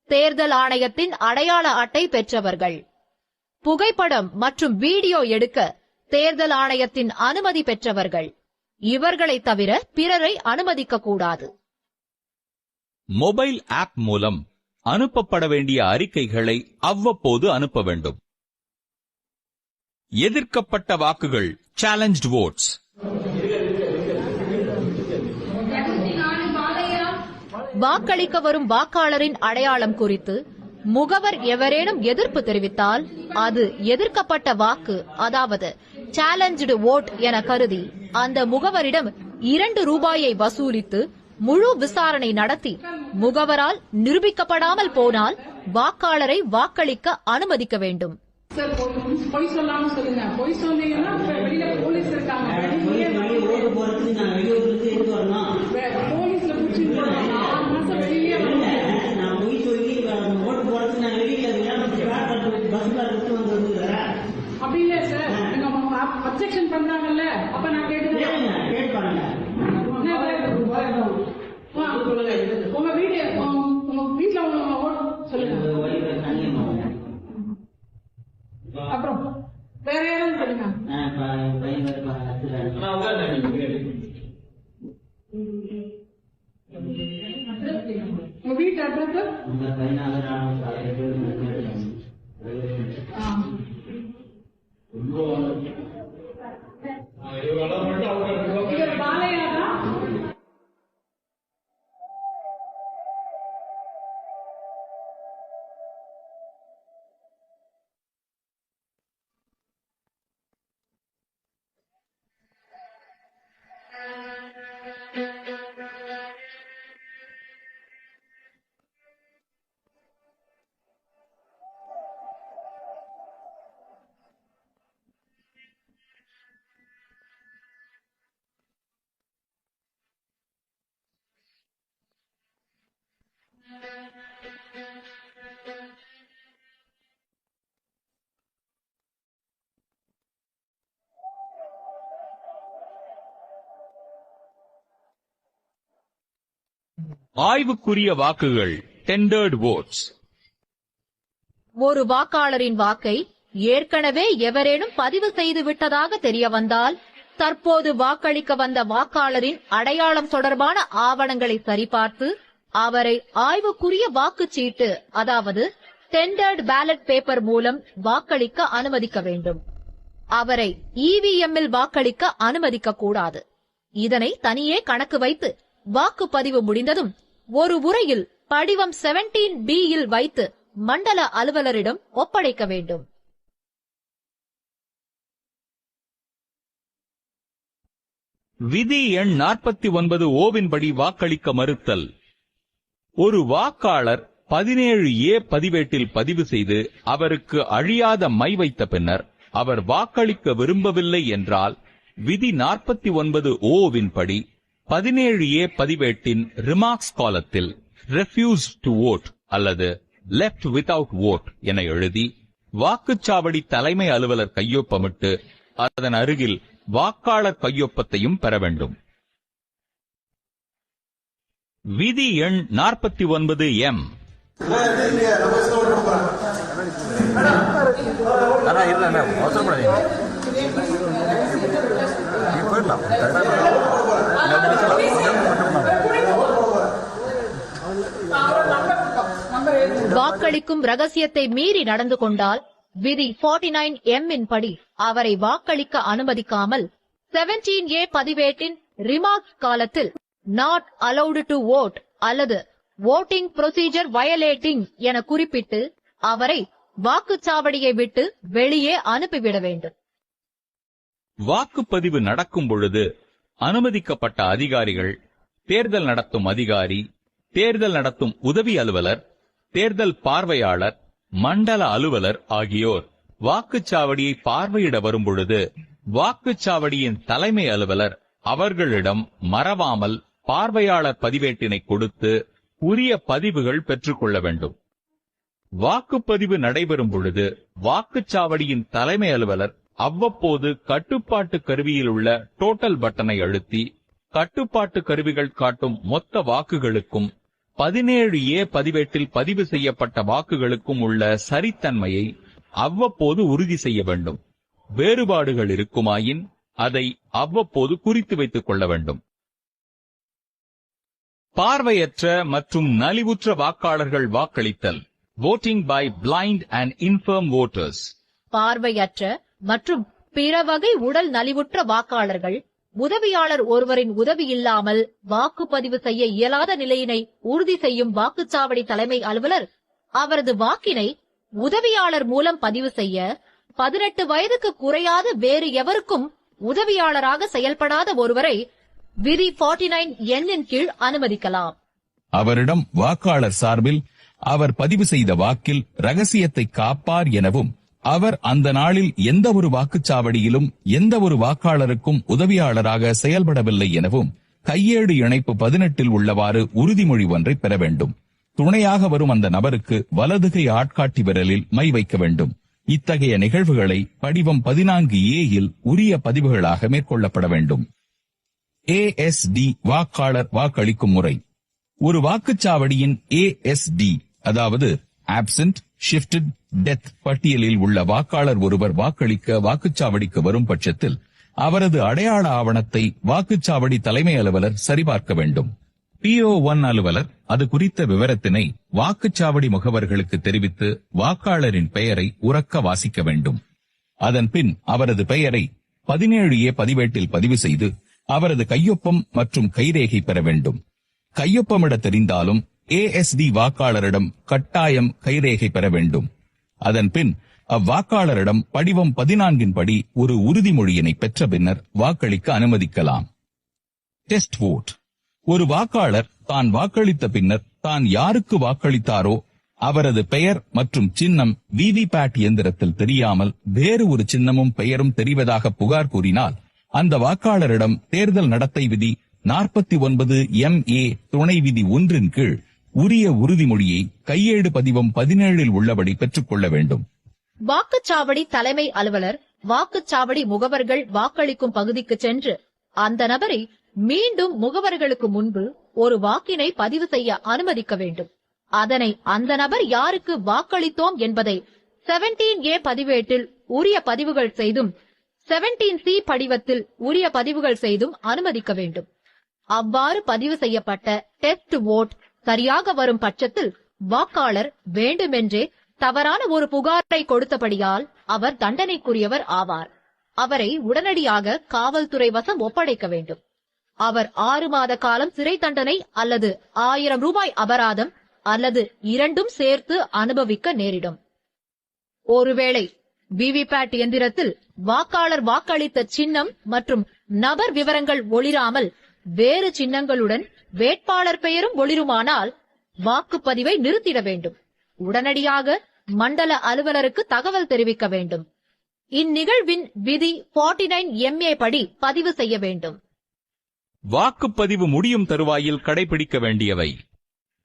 தேர்தல் ஆணையத்தின் அடையாள அட்டை பெற்றவர்கள், புகைப்படம் மற்றும் வீடியோ எடுக்க தேர்தல் ஆணையத்தின் அனுமதி பெற்றவர்கள். இவர்களை தவிர பிறரை அனுமதிக்க கூடாது. மொபைல் ஆப் மூலம் அனுப்பப்பட வேண்டிய அறிக்கைகளை அவ்வப்போது அனுப்ப வேண்டும். எதிர்க்கப்பட்ட வாக்குகள், சேலஞ்ச்ட் வோட்ஸ். வாக்களிக்க வரும் வாக்காளரின் அடையாளம் குறித்து முகவர் எவரேனும் எதிர்ப்பு தெரிவித்தால் அது எதிர்க்கப்பட்ட வாக்கு, அதாவது சேலஞ்ச்டு வோட் என கருதி அந்த முகவரிடம் 2 ரூபாயை வசூலித்து முழு விசாரணை நடத்தி முகவரால் நிரூபிக்கப்படாமல் போனால் வாக்காளரை வாக்களிக்க அனுமதிக்க வேண்டும். பொய் சொல்லாம சொல்லுங்க. பொய் சொன்னீங்கன்னா வெளியில போலீஸ் இருக்காங்க. போலீஸ்ல பிடிச்சிட்டு அப்படி இல்ல சார், அப்ஜெக்ஷன் பண்றாங்கல்ல, அப்ப நான் கேட்டுக்கிறேன். உங்க வீட்டுல சொல்லுங்க. அப்புறம் வேற யாரும் சொல்லுங்க. உங்க வீட்டு அட்ரஸ் பாலையாரா? ஆய்வுக்குரிய வாக்குகள், டெண்டர்ட் வோட்ஸ். ஒரு வாக்காளரின் வாக்கை ஏற்கனவே எவரேனும் பதிவு செய்து விட்டதாக தெரிய வந்தால் தற்போது வாக்களிக்க வந்த வாக்காளரின் அடையாளம் தொடர்பான ஆவணங்களை சரிபார்த்து அவரை ஆய்வுக்குரிய வாக்குச்சீட்டு, அதாவது டெண்டர்ட் பேலட் பேப்பர் மூலம் வாக்களிக்க அனுமதிக்க வேண்டும். அவரை இவிஎம்மில் வாக்களிக்க அனுமதிக்க கூடாது. இதனை தனியே கணக்கு வைத்து வாக்குப்பதிவு முடிந்ததும் ஒரு உரையில் படிவம் 17B-யில் வைத்து மண்டல அலுவலரிடம் ஒப்படைக்க வேண்டும். விதி எண் 49(O)வின் படி வாக்களிக்க மறுத்தல். ஒரு வாக்காளர் 17A பதிவேட்டில் பதிவு செய்து அவருக்கு அழியாத மை வைத்த பின்னர் அவர் வாக்களிக்க விரும்பவில்லை என்றால் விதி 49(o)வின் படி 17A பதிவேட்டின் ரிமார்க்ஸ் காலத்தில் ரெஃப்யூஸ் டு வோட் அல்லது லெஃப்ட் வித்அவுட் வோட் என எழுதி வாக்குச்சாவடி தலைமை அலுவலர் கையொப்பமிட்டு அதன் அருகில் வாக்காளர் கையொப்பத்தையும் பெற வேண்டும். விதி எண் 49M. வாக்களிக்கும் ரகசியத்தை மீறி நடந்து கொண்டால் விதி 49M இன் படி அவரை வாக்களிக்க அனுமதிக்காமல் 17A பதிவேட்டின் ரிமார்க்ஸ் காலத்தில் நாட் அலௌடு டு வோட் அல்லது வோட்டிங் ப்ரொசீஜர் வயலேட்டிங் என குறிப்பிட்டு அவரை வாக்குச்சாவடியை விட்டு வெளியே அனுப்பிவிட வேண்டும். வாக்குப்பதிவு நடக்கும் பொழுது அனுமதிக்கப்பட்ட அதிகாரிகள் தேர்தல் நடத்தும் அதிகாரி, தேர்தல் நடத்தும் உதவி அலுவலர், தேர்தல் பார்வையாளர், மண்டல அலுவலர் ஆகியோர் வாக்குச்சாவடியை பார்வையிட வரும்பொழுது வாக்குச்சாவடியின் தலைமை அலுவலர் அவர்களிடம் மறவாமல் பார்வையாளர் பதிவேட்டினை கொடுத்து உரிய பதிவுகள் பெற்றுக் கொள்ள வேண்டும். வாக்குப்பதிவு நடைபெறும் பொழுது வாக்குச்சாவடியின் தலைமை அலுவலர் அவ்வப்போது கட்டுப்பாட்டு கருவியில் உள்ள டோட்டல் பட்டனை அழுத்தி கட்டுப்பாட்டு கருவிகள் காட்டும் மொத்த வாக்குகளுக்கும் 17A பதிவேட்டில் பதிவு செய்யப்பட்ட வாக்குகளுக்கும் உள்ள சரித்தன்மையை அவ்வப்போது உறுதி செய்ய வேண்டும். வேறுபாடுகள் இருக்குமாயின் அதை அவ்வப்போது குறித்து வைத்துக் கொள்ள வேண்டும். பார்வையற்ற மற்றும் நலிவுற்ற வாக்காளர்கள் வாக்களித்தல். voting by blind and infirm voters. பார்வையற்ற மற்றும் பிற வகை உடல் நலிவுற்ற வாக்காளர்கள் உதவியாளர் ஒருவரின் உதவி இல்லாமல் வாக்குப்பதிவு செய்ய இயலாத நிலையினை உறுதி செய்யும் வாக்குச்சாவடி தலைமை அலுவலர் அவரது வாக்கினை உதவியாளர் மூலம் பதிவு செய்ய 18 வயதுக்கு குறையாத வேறு எவருக்கும் உதவியாளராக செயல்படாத ஒருவரை விதி 49N இன் கீழ் அனுமதிக்கலாம். அவரிடம் வாக்காளர் சார்பில் அவர் பதிவு செய்த வாக்கில் ரகசியத்தை காப்பார் எனவும் அவர் அந்த நாளில் எந்த ஒரு வாக்குச்சாவடியிலும் எந்த ஒரு வாக்காளருக்கும் உதவியாளராக செயல்படவில்லை எனவும் கையேடு இணைப்பு 18 உள்ளவாறு உறுதிமொழி ஒன்றை பெற வேண்டும். துணையாக வரும் அந்த நபருக்கு வலதுகை ஆட்காட்டி விரலில் மை வைக்க வேண்டும். இத்தகைய நிகழ்வுகளை படிவம் 14A உரிய பதிவுகளாக மேற்கொள்ளப்பட வேண்டும். ASD வாக்காளர் வாக்களிக்கும் முறை. ஒரு வாக்குச்சாவடியின் ASD அதாவது ஆப்சென்ட், ஷிஃப்டட், டெத் பட்டியலில் உள்ள வாக்காளர் ஒருவர் வாக்களிக்க வாக்குச்சாவடிக்கு வரும் பட்சத்தில் அவரது அடையாள ஆவணத்தை வாக்குச்சாவடி தலைமை அலுவலர் சரிபார்க்க வேண்டும். PO1 அலுவலர் அது குறித்த விவரத்தினை வாக்குச்சாவடி முகவர்களுக்கு தெரிவித்து வாக்காளரின் பெயரை உரக்க வாசிக்க வேண்டும். அதன் பின் அவரது பெயரை 17A பதிவேட்டில் பதிவு செய்து அவரது கையொப்பம் மற்றும் கைரேகை பெற வேண்டும். கையொப்பமிட தெரிந்தாலும் ASD வாக்காளரிடம் கட்டாயம் கைரேகை பெற வேண்டும். அதன் பின் அவ்வாக்காளரிடம் படிவம் 14 படி ஒரு உறுதிமொழியினை பெற்ற பின்னர் வாக்களிக்க அனுமதிக்கலாம். Test vote. ஒரு வாக்காளர் தான் வாக்களித்த பின்னர் தான் யாருக்கு வாக்களித்தாரோ அவரது பெயர் மற்றும் சின்னம் VVPAT இயந்திரத்தில் தெரியாமல் வேறு ஒரு சின்னமும் பெயரும் தெரிவதாக புகார் கூறினால் அந்த வாக்காளரிடம் தேர்தல் நடத்தை விதி 49MA துணை விதி 1 கீழ் உரிய உறுதிமொழியை கையேடு பதிவம் 17 உள்ளபடி பெற்றுக் கொள்ள வேண்டும். வாக்குச்சாவடி தலைமை அலுவலர் வாக்குச்சாவடி முகவர்கள் வாக்களிக்கும் பகுதிக்கு சென்று அந்த நபரை மீண்டும் முகவர்களுக்கு முன்பு ஒரு வாக்கினை பதிவு செய்ய அனுமதிக்க வேண்டும். அதனை அந்த நபர் யாருக்கு வாக்களித்தோம் என்பதை 17A பதிவேட்டில் உரிய பதிவுகள் செய்தும் 17C படிவத்தில் உரிய பதிவுகள் செய்தும் அனுமதிக்க வேண்டும். அவ்வாறு பதிவு செய்யப்பட்ட டெஸ்ட் வோட் சரியாக வரும் பட்சத்தில் வாக்காளர் வேண்டுமென்றே தவறான ஒரு புகாரை கொடுத்தபடியால் அவர் தண்டனைக்குரியவர் ஆவார். அவரை உடனடியாக காவல்துறை வசம் ஒப்படைக்க வேண்டும். அவர் 6 மாத காலம் சிறை தண்டனை அல்லது 1000 ரூபாய் அபராதம் அல்லது இரண்டும் சேர்த்து அனுபவிக்க நேரிடும். ஒருவேளை VVPAT இயந்திரத்தில் வாக்காளர் வாக்களித்த சின்னம் மற்றும் நபர் விவரங்கள் ஒளிராமல் வேறு சின்னங்களுடன் வேட்பாளர் பெயரும் ஒளிருமானால் வாக்குப்பதிவை நிறுத்திட வேண்டும். உடனடியாக மண்டல அலுவலருக்கு தகவல் தெரிவிக்க வேண்டும். இந்நிகழ்வின் விதி 49MA படி பதிவு செய்ய வேண்டும். வாக்குப்பதிவு முடியும் தருவாயில் கடைபிடிக்க வேண்டியவை.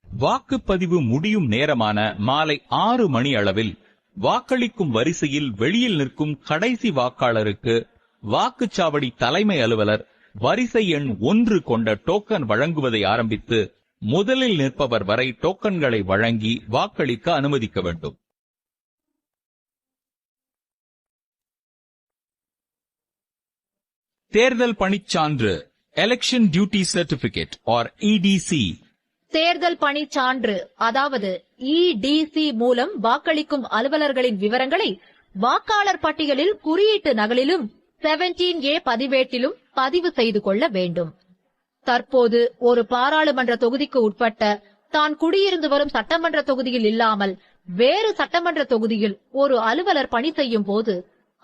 வாக்குப்பதிவு முடியும் நேரமான மாலை 6 மணி அளவில் வாக்களிக்கும் வரிசையில் வெளியில் நிற்கும் கடைசி வாக்காளருக்கு வாக்குச்சாவடி தலைமை அலுவலர் வரிசை எண் 1 கொண்ட டோக்கன் வழங்குவதை ஆரம்பித்து முதலில் நிற்பவர் வரை டோக்கன்களை வழங்கி வாக்களிக்க அனுமதிக்க வேண்டும். தேர்தல் பணிச்சான்று election duty certificate or EDC. தேர்தல் பணிச்சான்று அதாவது EDC மூலம் வாக்களிக்கும் அலுவலர்களின் விவரங்களை வாக்காளர் பட்டியலில் குறியீட்டு நகலிலும் 17A பதிவேட்டிலும் பதிவு செய்து கொள்ள வேண்டும். தற்போது ஒரு பாராளுமன்ற தொகுதிக்கு உட்பட்ட தான் குடியிருந்து வரும் சட்டமன்ற தொகுதியில் இல்லாமல் வேறு சட்டமன்ற தொகுதியில் ஒரு அலுவலர் பணி செய்யும் போது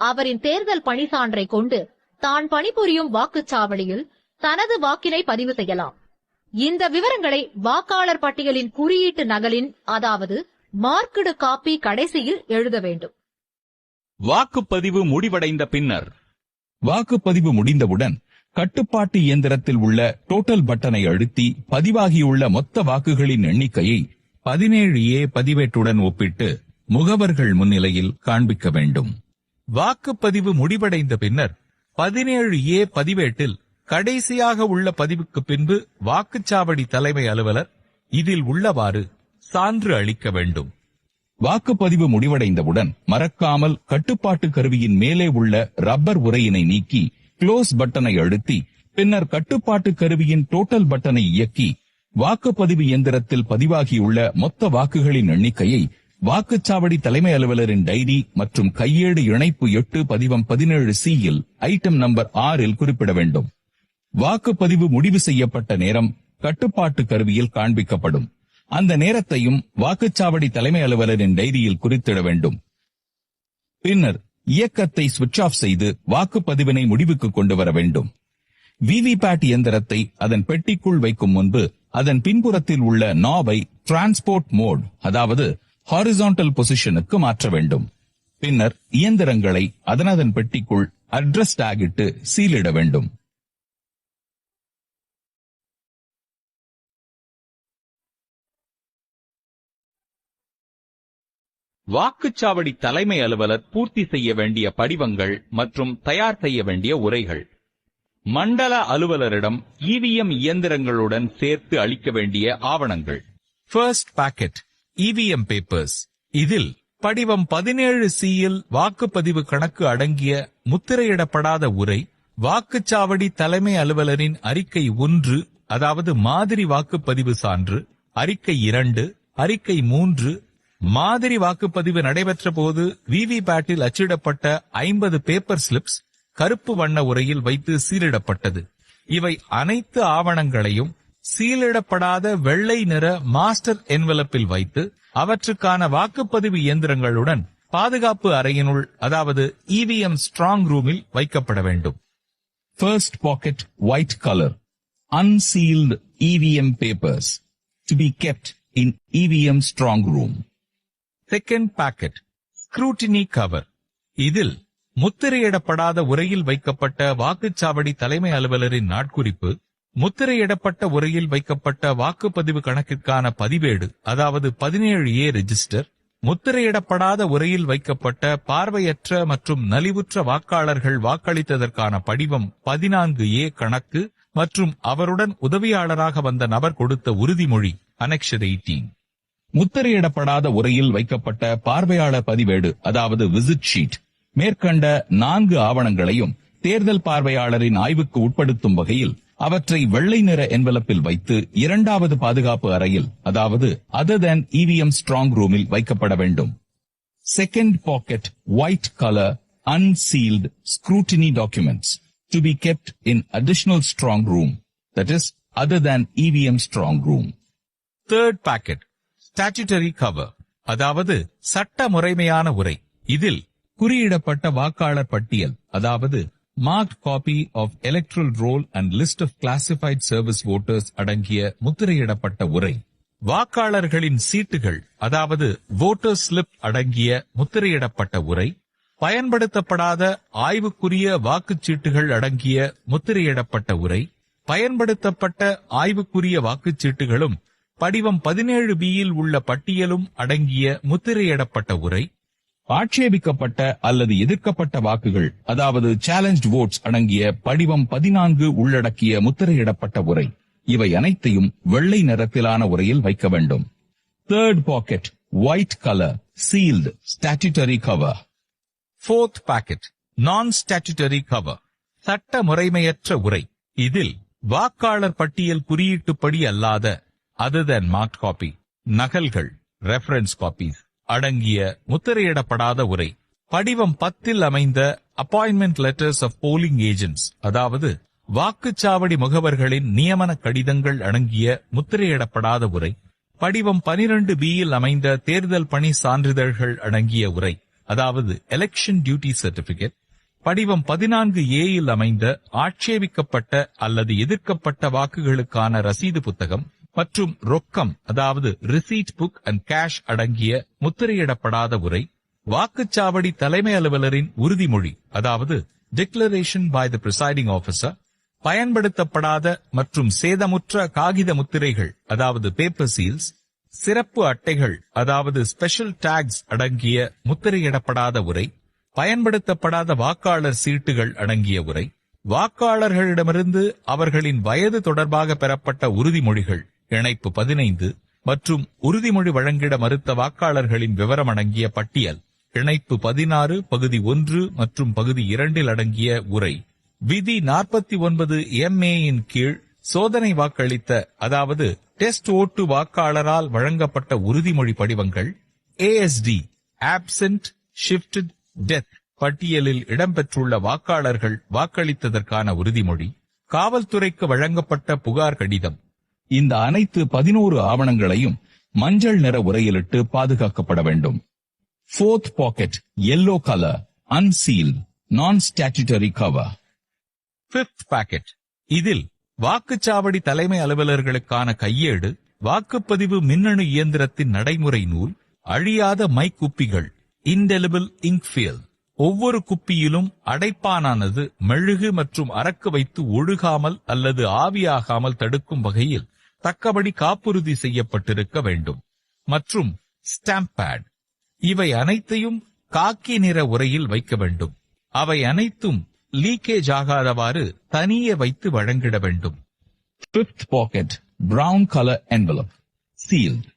அவரின் தேர்தல் பணி சான்றை கொண்டு தான் பணிபுரியும் வாக்குச்சாவடியில் தனது வாக்கினை பதிவு செய்யலாம். இந்த விவரங்களை வாக்காளர் பட்டியலின் குறியீட்டு நகலின் அதாவது மார்க்டு காப்பி கடைசியில் எழுத வேண்டும். வாக்குப்பதிவு முடிவடைந்த பின்னர் வாக்குப்பதிவு முடிந்தவுடன் கட்டுப்பாட்டு இயந்திரத்தில் உள்ள டோட்டல் பட்டனை அழுத்தி பதிவாகியுள்ள மொத்த வாக்குகளின் எண்ணிக்கையை 17A பதிவேட்டுடன் ஒப்பிட்டு முகவர்கள் முன்னிலையில் காண்பிக்க வேண்டும். வாக்குப்பதிவு முடிவடைந்த பின்னர் 17A பதிவேட்டில் கடைசியாக உள்ள பதிவுக்கு பின்பு வாக்குச்சாவடி தலைமை அலுவலர் இதில் உள்ளவாறு சான்று அளிக்க வேண்டும். வாக்குப்பதிவு முடிவடைந்தவுடன் மறக்காமல் கட்டுப்பாட்டு கருவியின் மேலே உள்ள ரப்பர் உரையினை நீக்கி க்ளோஸ் பட்டனை அழுத்தி பின்னர் கட்டுப்பாட்டு கருவியின் டோட்டல் பட்டனை இயக்கி வாக்குப்பதிவு இயந்திரத்தில் பதிவாகியுள்ள மொத்த வாக்குகளின் எண்ணிக்கையை வாக்குச்சாவடி தலைமை அலுவலரின் டைரி மற்றும் கையேடு இணைப்பு 8 பதிவம் 17C யில் ஐட்டம் நம்பர் 6 குறிப்பிட வேண்டும். வாக்குப்பதிவு முடிவு செய்யப்பட்ட நேரம் கட்டுப்பாட்டு கருவியில் காண்பிக்கப்படும். அந்த நேரத்தையும் வாக்குச்சாவடி தலைமை அலுவலரின் டைரியில் குறித்திட வேண்டும். பின்னர் இயக்கத்தை சுவிட்ச் ஆஃப் செய்து வாக்குப்பதிவினை முடிவுக்கு கொண்டு வர வேண்டும். விவிபேட் இயந்திரத்தை அதன் பெட்டிக்குள் வைக்கும் முன்பு அதன் பின்புறத்தில் உள்ள நாபை டிரான்ஸ்போர்ட் மோட் அதாவது ஹாரிசான்டல் பொசிஷனுக்கு மாற்ற வேண்டும். பின்னர் இயந்திரங்களை அதனதன் பெட்டிக்குள் அட்ரஸ் டாக் இட்டு சீலிட வேண்டும். வாக்குச்சாவடி தலைமை அலுவலர் பூர்த்தி செய்ய வேண்டிய படிவங்கள் மற்றும் தயார் செய்ய வேண்டிய உரைகள். மண்டல அலுவலரிடம் EVM இயந்திரங்களுடன் சேர்த்து அளிக்க வேண்டிய ஆவணங்கள். First packet EVM papers. இதில் படிவம் 17C யில் வாக்குப்பதிவு கணக்கு அடங்கிய முத்திரையிடப்படாத உரை, வாக்குச்சாவடி தலைமை அலுவலரின் அறிக்கை 1 அதாவது மாதிரி வாக்குப்பதிவு சான்று, அறிக்கை 2, அறிக்கை 3, மாதிரி வாக்குப்பதிவு நடைபெற்ற போது விவிபேட்டில் அச்சிடப்பட்ட 50 பேப்பர் ஸ்லிப்ஸ் கருப்பு வண்ண உரையில் வைத்து சீலிடப்பட்டது. இவை அனைத்து ஆவணங்களையும் சீலிடப்படாத வெள்ளை நிற மாஸ்டர் என்வலப்பில் வைத்து அவற்றுக்கான வாக்குப்பதிவு இயந்திரங்களுடன் பாதுகாப்பு அறையினுள் அதாவது EVM ஸ்ட்ராங் ரூமில் வைக்கப்பட வேண்டும். First pocket white color unsealed EVM papers to be kept in EVM strong room. Second packet scrutiny cover. இதில் முத்திரையிடப்படாத உரையில் வைக்கப்பட்ட வாக்குச்சாவடி தலைமை அலுவலரின் நாட்குறிப்பு, முத்திரையிடப்பட்ட உரையில் வைக்கப்பட்ட வாக்குப்பதிவு கணக்கிற்கான பதிவேடு அதாவது 17A ரெஜிஸ்டர், முத்திரையிடப்படாத உரையில் வைக்கப்பட்ட பார்வையற்ற மற்றும் நலிவுற்ற வாக்காளர்கள் வாக்களித்ததற்கான படிவம் 14A கணக்கு மற்றும் அவருடன் உதவியாளராக வந்த நபர் கொடுத்த உறுதிமொழி Annexure 18. முத்திரையிடப்படாத உரையில் வைக்கப்பட்ட பார்வையாளர் பதிவேடு அதாவது விசிட் ஷீட். மேற்கண்ட 4 ஆவணங்களையும் தேர்தல் பார்வையாளரின் ஆய்வுக்கு உட்படுத்தும் வகையில் அவற்றை வெள்ளை நிற என்வலப்பில் வைத்து 2வது பாதுகாப்பு அறையில் அதாவது அதர் தேன் EVM ஸ்ட்ராங் ரூமில் வைக்கப்பட வேண்டும். Second packet white colour unsealed scrutiny documents to be kept in additional strong room, that is other than EVM strong room. Third packet statutory cover அதாவது சட்ட முறைமையான உரை. இதில் குறியிடப்பட்ட வாக்காளர் பட்டியல் அதாவது marked copy of electoral roll and list of classified service voters அடங்கிய முத்திரையிடப்பட்ட உரை, வாக்காளர்களின் சீட்டுகள் அதாவது voter slip அடங்கிய முத்திரையிடப்பட்ட உரை, பயன்படுத்தப்படாத ஆய்வுக்குரிய வாக்குச்சீட்டுகள் அடங்கிய முத்திரையிடப்பட்ட உரை, பயன்படுத்தப்பட்ட ஆய்வுக்குரிய வாக்குச்சீட்டுகளும் படிவம் 17B-யில் உள்ள பட்டியலும் அடங்கிய முத்திரையிடப்பட்ட உரை, ஆட்சேபிக்கப்பட்ட அல்லது எதிர்க்கப்பட்ட வாக்குகள் அதாவது சேலஞ்ச் வோட்ஸ் அடங்கிய படிவம் 14 உள்ளடக்கிய முத்திரையிடப்பட்ட உரை, இவை அனைத்தையும் வெள்ளை நிறத்திலான உரையில் வைக்க வேண்டும். Third packet, white colour, sealed, statutory cover. Fourth packet, non statutory cover, சட்ட முறைமையற்ற உரை. இதில் வாக்காளர் பட்டியல் குறியீட்டுப்படி அல்லாத other than marked copy, நகல்கள், ரெஃபரன்ஸ் காப்பீஸ் அடங்கிய முத்திரையிடப்படாத உரை. படிவம் 10-ல் அமைந்த appointment letters of polling agents அதாவது வாக்குச்சாவடி முகவர்களின் நியமன கடிதங்கள் அடங்கிய முத்திரையிடப்படாத உரை. படிவம் 12B-யில் அமைந்த தேர்தல் பணி சான்றிதழ்கள் அடங்கிய உரை அதாவது எலெக்ஷன் டியூட்டி சர்டிபிகேட். படிவம் 14A-யில் அமைந்த ஆட்சேபிக்கப்பட்ட அல்லது எதிர்க்கப்பட்ட வாக்குகளுக்கான ரசீது புத்தகம் மற்றும் ரொக்கம் அதாவது ரிசீட் புக் அண்ட் கேஷ் அடங்கிய முத்திரையிடப்படாத உரை. வாக்குச்சாவடி தலைமை அலுவலரின் உறுதிமொழி அதாவது declaration by the presiding officer. பயன்படுத்தப்படாத மற்றும் சேதமுற்ற காகித முத்திரைகள் அதாவது பேப்பர் சீல்ஸ். சிறப்பு அட்டைகள் அதாவது ஸ்பெஷல் டாக்ஸ் அடங்கிய முத்திரையிடப்படாத உரை. பயன்படுத்தப்படாத வாக்காளர் சீட்டுகள் அடங்கிய உரை. வாக்காளர்களிடமிருந்து அவர்களின் வயது தொடர்பாக பெறப்பட்ட உறுதிமொழிகள் இணைப்பு 15 மற்றும் உறுதிமொழி வழங்கிட மறுத்த வாக்காளர்களின் விவரம் அடங்கிய பட்டியல் இணைப்பு 16 பகுதி 1 மற்றும் பகுதி 2-ல் அடங்கிய உரை. விதி 49MA-யின் கீழ் சோதனை வாக்களித்த அதாவது டெஸ்ட் ஓட்டு வாக்காளரால் வழங்கப்பட்ட உறுதிமொழி படிவங்கள் ASD ஆப்சென்ட் ஷிஃப்டட் டெத் பட்டியலில் இடம்பெற்றுள்ள வாக்காளர்கள் வாக்களித்ததற்கான உறுதிமொழி, காவல்துறைக்கு வழங்கப்பட்ட புகார் கடிதம். இந்த அனைத்து 11 ஆவணங்களையும் மஞ்சள் நிற உரையிலிட்டு பாதுகாக்கப்பட வேண்டும். Fourth packet, yellow color, unsealed, non-statutory cover. Fifth packet, இதில் வாக்குச்சாவடி தலைமை அலுவலர்களுக்கான கையேடு, வாக்குப்பதிவு மின்னணு இயந்திரத்தின் நடைமுறை நூல், அழியாத மைக்குப்பிகள், இன்டெலிபிள் இங்க்ஃபீல். ஒவ்வொரு குப்பியிலும் அடைப்பானானது மெழுகு மற்றும் அரக்கு வைத்து ஒழுகாமல் அல்லது ஆவியாகாமல் தடுக்கும் வகையில் தக்கபடி காப்புறுதி செய்யப்பட்டிருக்க வேண்டும். மற்றும் ஸ்டாம்ப் பேட். இவை அனைத்தையும் காக்கி நிற உரையில் வைக்க வேண்டும். அவை அனைத்தும் லீக்கேஜ் ஆகாதவாறு தனியே வைத்து வழங்கிட வேண்டும். Fifth packet, brown colour envelope, sealed.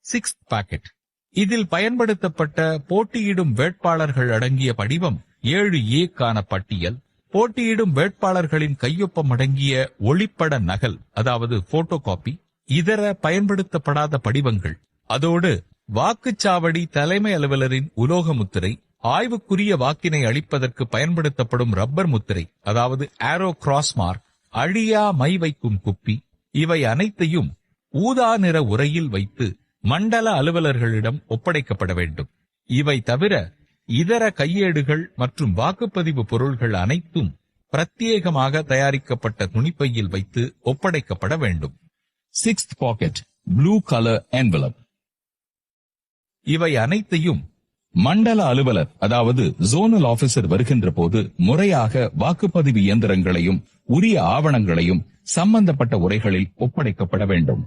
Sixth packet, இதில் பயன்படுத்தப்பட்ட போட்டியிடும் வேட்பாளர்கள் அடங்கிய படிவம் 7A-க்கான பட்டியல், போட்டியிடும் வேட்பாளர்களின் கையொப்பம் அடங்கிய ஒளிப்பட நகல் அதாவது போட்டோ காப்பி, இதர பயன்படுத்தப்படாத படிவங்கள், அதோடு வாக்குச்சாவடி தலைமை அலுவலரின் உலோக முத்திரை, ஆய்வுக்குரிய வாக்கினை அளிப்பதற்கு பயன்படுத்தப்படும் ரப்பர் முத்திரை அதாவது ஆரோ கிராஸ் மார்க், அழியா மை வைக்கும் குப்பி, இவை அனைத்தையும் ஊதா நிற உரையில் வைத்து மண்டல அலுவலர்களிடம் ஒப்படைக்கப்பட வேண்டும். இவை தவிர இதர கையேடுகள் மற்றும் வாக்குப்பதிவு பொருள்கள் அனைத்தும் பிரத்யேகமாக தயாரிக்கப்பட்ட துணிப்பையில் வைத்து ஒப்படைக்கப்பட வேண்டும். Sixth packet, blue colour envelope. இவை அனைத்தையும் மண்டல அலுவலர் அதாவது ஜோனல் ஆபீசர் வருகின்ற போது முறையாக வாக்குப்பதிவு இயந்திரங்களையும் உரிய ஆவணங்களையும் சம்பந்தப்பட்ட உரைகளில் ஒப்படைக்கப்பட வேண்டும்.